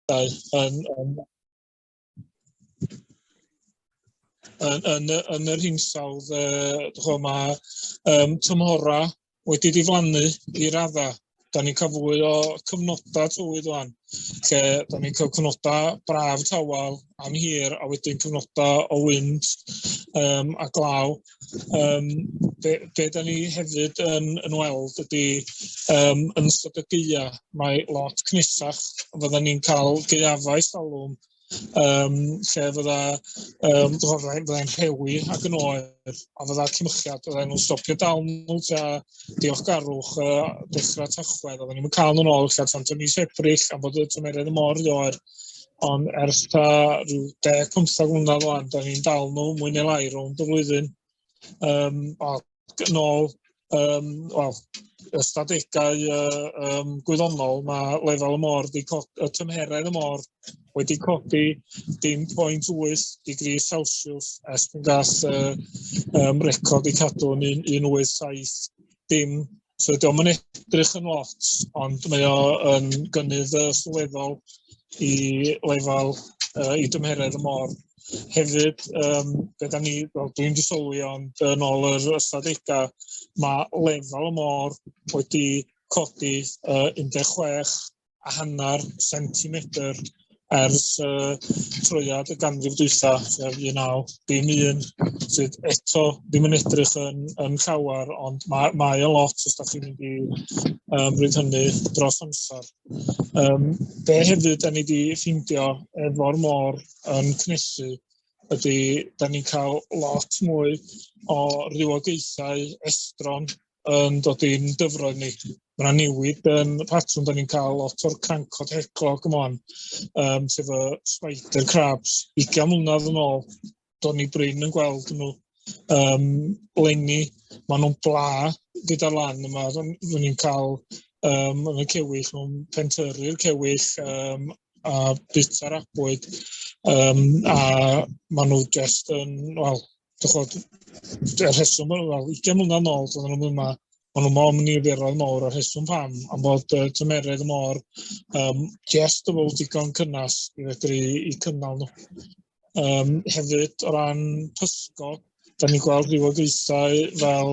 yn yr hinsawdd, mae tymhora wedi diflannu i radda. Da ni'n cael fwy o cyfnodau tywydd wan, lle da ni'n cael cyfnodau braf tawel am hir, a wedyn cyfnodau o wynt a glaw. Be da ni hefyd yn weld ydy yn ystod y Gaea, mae lot cnesach, fydda ni'n cael gaeafau salwm, lle fyddai'n rhewi ac yn oer, a fydda cymychiad, fydda nhw'n stopio dal nhw tua diolchgarwch dechrau Tachwedd, a fydda ni'n cael nhw'n ôl lle tan mis Ebrill, am bod y tymeredd y mor ddoer, ond ers rhyw 10-15 mlynedd wan, da ni'n dal nhw mwy neu lai rownd y flwyddyn. Nôl, ystadegau gwyddonol, mae lefel y môr, y tymheredd y môr wedi codi 0.8 degrees Celsius ers pan gath record i cadw yn 187 dim. So diolch yn edrych yn lot, ond mae o'n gynnydd sylweddol i lefel i dymheredd y môr. Hefyd, dwi'n disylwi, ond yn ôl yr ystadegau, mae lefel y môr wedi codi 16.5 centimetr ers troiad y ganrif dwytha, sef 1951, sydd eto ddim yn edrych yn llawer, ond mae o lot os da chi'n mynd i bryd hynny dros amser. Be hefyd da ni wedi ffindio efo'r môr yn cnesu ydy, da ni'n cael lot mwy o rywogaethau estron yn dod i'n dyfroedd ni. Mae newydd yn patrwm, da ni'n cael lot o'r crancod heglog ymlaen, sef y spider crabs. 20 mlynedd yn ôl, do'n ni brin yn gweld nhw lenni, maen nhw'n bla gyda'r lan yma. Do'n ni'n cael yn y cewyll, nhw'n pentyrru'r cewyll a bita'r abwyd, a maen nhw just yn, y rheswm, 20 mlynedd yn ôl, do'n nhw'n yma. Maen nhw'n omniferoedd mawr ar rheswm pam, am bod tymeredd y môr just y fod digon cynnas i fedru i cynnal nhw. Hefyd, o ran pysgod, da ni'n gweld rywogaethau fel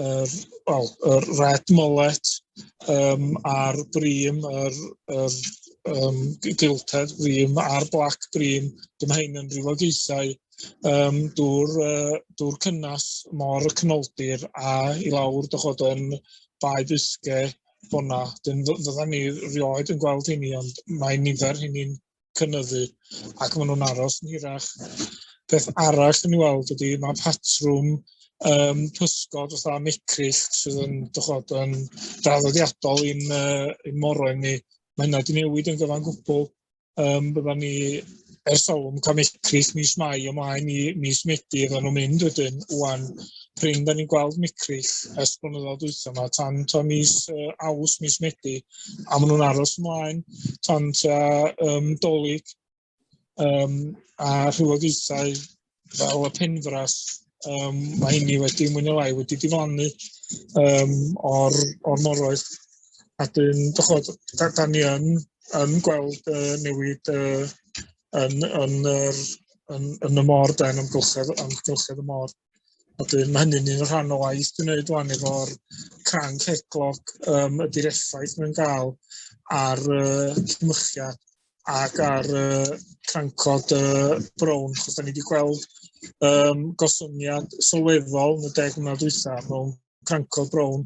yr red mullet a'r brim, yr gilted brim a'r black brim. Dyma hyn yn rywogaethau dŵr cynnas môr y canoldir a i lawr yn bae bysge bo'na. Fydda ni rioed yn gweld hynny, ond mae nifer hynny'n cynyddu ac maen nhw'n aros yn hirach. Beth arall yn ei weld ydy mae patrwm pysgod fatha mecryll sydd yn draddodiadol i'n moroedd ni. Mae hynna wedi newid yn gyfan gwbl. Bydda ni ers olwm cael mecryll mis Mai ymlaen i mis Medi, fydda nhw'n mynd wedyn. Wan, prin da ni'n gweld mecryll ers blynyddoedd dwytha yma, tan mis Aws, mis Medi, a maen nhw'n aros ymlaen tan Dolig a rhywogaethau fel y penfras. Mae hynny wedi mwy neu lai wedi diflannu o'r moroedd. A da ni yn gweld newid yn y môr den amgylchedd y môr. Mae hynny'n un rhan o waith dwi'n gwneud wan efo'r cranc heglog, ydy'r effaith mae'n gael ar cymychiad ac ar crancod brown, chos da ni wedi gweld gosoniad sylweddol yn y 10 mlynedd dwytha mewn crancod brown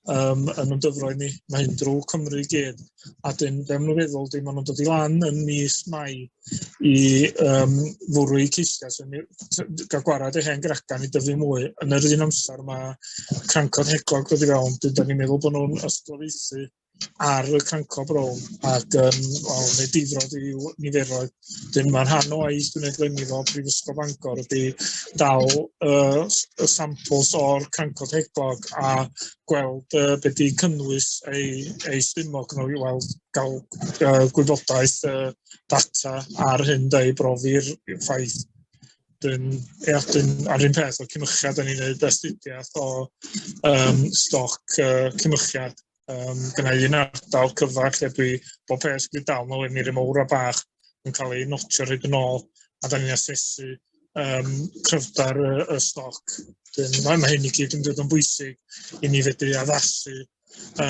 yn dyfroedd ni. Mae hyn drwy Cymru i gyd. A dyn, be maen nhw'n feddwl, maen nhw'n dod i lan yn mis Mai i fwrw i cisia, gael gwarad eu hen gragan i dyfu mwy. Yn yr un amser mae crancod heglog dod i fewn, da ni'n meddwl bod nhw'n ysglyfaethu ar y crancod brown ac neu difrod i niferoedd. Mae'n rhan o waith dwi'n edrych efo Phrifysgol Bangor ydy dal y samples o'r crancod heglog a gweld beth di cynnwys ei stumog nhw i weld gael gwybodaeth data ar hyn da i brofi'r ffaith. Ar un peth o cymychiad, da ni'n gwneud astudiaeth o stoc cymychiad Gyda un ardal cyfach lle dwi bob peth gyda dal nhw yn i'r mawr a bach yn cael ei notio rhaid yn ôl a da ni'n asesu cryfdar y stoc. Mae hyn i gyd yn dod yn bwysig i ni fedru addasu a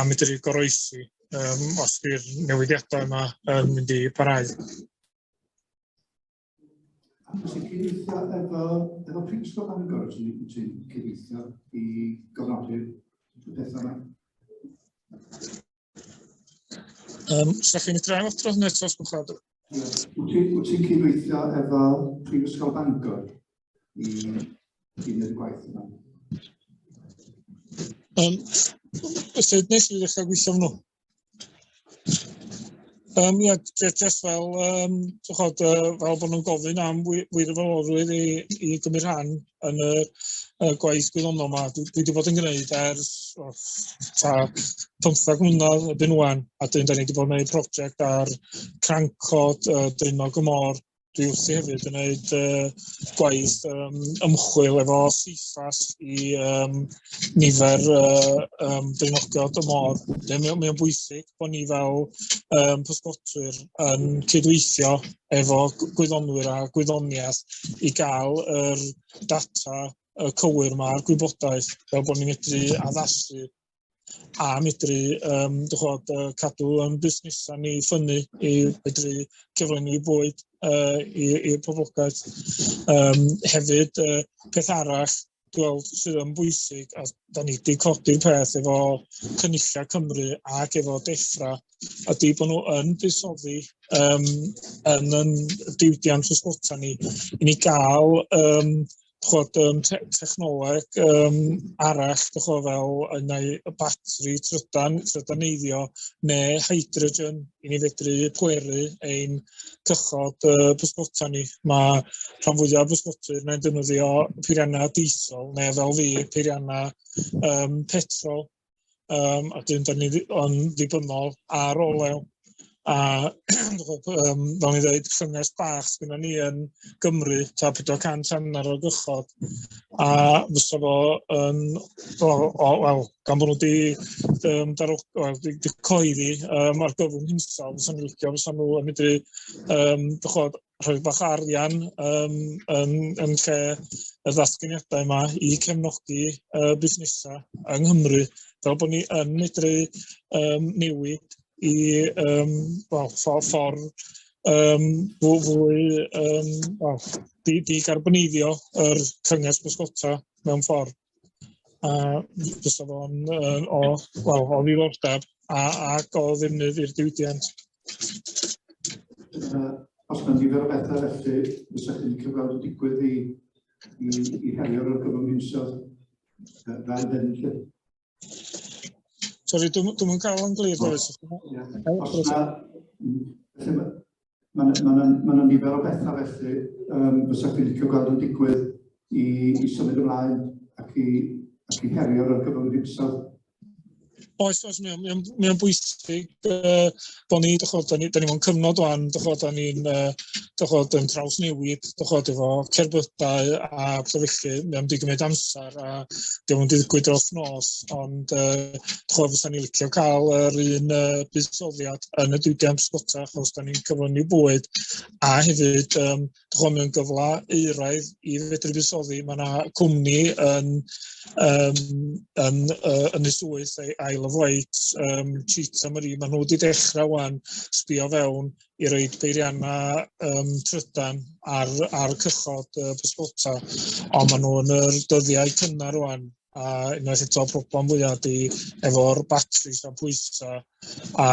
medru goroesi os yw'r newidiadau yma yn mynd i parhau. Os ydych chi'n cyfeithio efo Phrifysgol Bangor, ti'n cyfeithio i gofnodi'r pethau yma? Sa chi'n edrych at drodd neto os gwchad? Wyt ti'n cyfeithio efo Phrifysgol Bangor i wneud y gwaith yma? Sut nes i ddechrau gweithio nhw? Ia, jyst fel bod nhw'n gofyn am wirfoddolrwydd i gymryd rhan yn y gwaith gwyddonol yma. Dwi wedi bod yn gwneud ers 15 mlynedd erbyn ŵan, a da ni wedi bod yn gwneud prosiect ar crancod Deunog y Môr. Dwi wrthi hefyd yn gwneud gwaith ymchwil efo siffas i nifer Deunogod y Môr. Mae'n bwysig bod ni fel Pysgotwr yn cydweithio efo gwyddonwyr a gwyddoniaeth i gael yr data cywir yma a'r gwybodaeth fel bod ni'n medru addasu a medru cadw yn busnesau ni ffynnu i medru cyflenwi bwyd i'r poblogaeth. Hefyd, peth arall dwi'n gweld sydd yn bwysig, a da ni wedi codi'r peth efo Cynulliau Cymru ac efo Deffra, ydy bod nhw yn buddsoddi yn diwydiant pysgota ni i ni gael technoleg arall fel batri trydaneiddio neu hydrogen i ni fedru pweru ein cychod pysgota ni. Mae rhan fwyaf pysgotwyr yn defnyddio peiriannau diesel neu fel fi peiriannau petrol a dyn da ni yn ddibynnol ar olew. A fel ni ddweud, llynges bach sgynna ni yn Gymru, ta 400 hanner o gychod. A fysa fo yn, gan bod nhw wedi coeddi ar gyfwng hinsawdd, fysa nhw'n licio, fysa nhw yn medru rhoi bach arian yn lle y ddatganiadau yma i cefnogi busnesau yng Nghymru, fel bod ni yn medru newid i ffordd fwy di-garboneiddio yr cynges pysgota mewn ffordd. A fysa fo'n o ddiddordeb ac o ddefnydd i'r diwydiant. Os mae'n nifer o bethau felly, fysa chi'n cyfweld y digwydd i helio'r gyfwng hinsawdd fel hyn? Sori, dwi'n cael yn glir. Mae'n nifer o bethau felly, fysa chi'n cyfweld yn digwydd i symud ymlaen ac i herio'r gyfwng hinsawdd? Oes, mae'n bwysig bod ni, da ni mewn cyfnod o'n, da ni'n yn trawsnewid, efo cerbydau a felly, mae'n wedi gymryd amser a ddim yn digwydd dros nos, ond fysa ni'n licio cael yr un buddsoddiad yn y diwydiant pysgota, achos da ni'n cyflwyno bwyd, a hefyd, mae'n gyfle euraidd i fedru buddsoddi. Mae yna cwmni yn y swydd ail o flaet, Cheetah Marie, maen nhw wedi dechrau wan sbio fewn i roed peiriannau trydan ar cychod pysgota, ond maen nhw yn yr dyddiau cynnar wan. A unwaith eto problem fwyaf di efo'r batris a pwysau a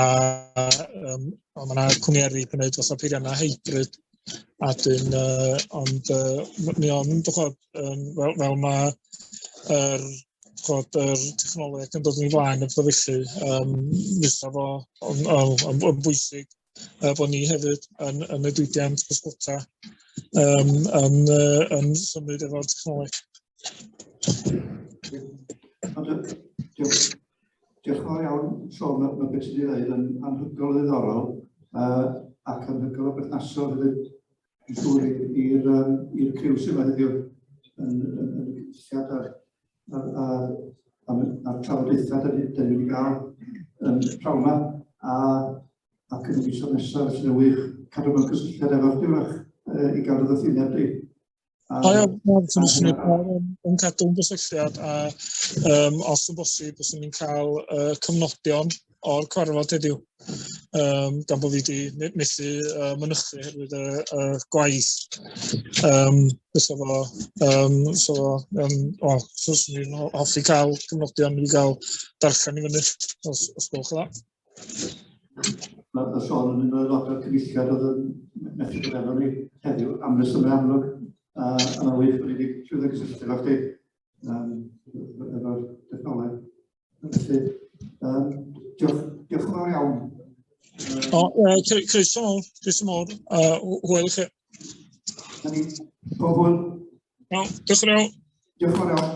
mae yna cwmni gwneud fatha peiriannau hybrid a dyn, ond mae o'n fel mae yr technoleg yn dod yn ei flaen y felly, fysa fo yn bwysig bod ni hefyd yn y diwydiant pysgota yn symud efo'r technoleg. Diolch yn fawr iawn, Siôn, mae beth sydd wedi dweud yn anhygoel o ddiddorol ac anhygoel o berthnasol i'r criw sydd yma heddiw yn y gysylltiad a'r trafodaethau dyn ni wedi gael trawn yma, ac yn y misoedd nesaf sy'n y wych cadw mewn cysylltiad efo'r diwrach i gael y ddathyniad di. Yn cadw'n gysylltiad a os yn bosib, os ni'n cael cyfnodion o'r cyfarfod heddiw. Gan bod fi wedi methu mynychu herwydd y gwaith. So ni'n hoffi cael cyfnodion i gael darllen i fyny, os gwelwch yn dda. Mae Sion yn un o'r aelodau'r cynulliad oedd yn methu bod efo ni heddiw am resymau amlwg. Yn y wych bod ni wedi llwyddo gysylltu efo chdi efo'r dechnoleg. Felly, diolch yn fawr iawn. Croeso mawr, hwyl i chi. Pob hwyl. Diolch yn iawn. Diolch yn fawr iawn.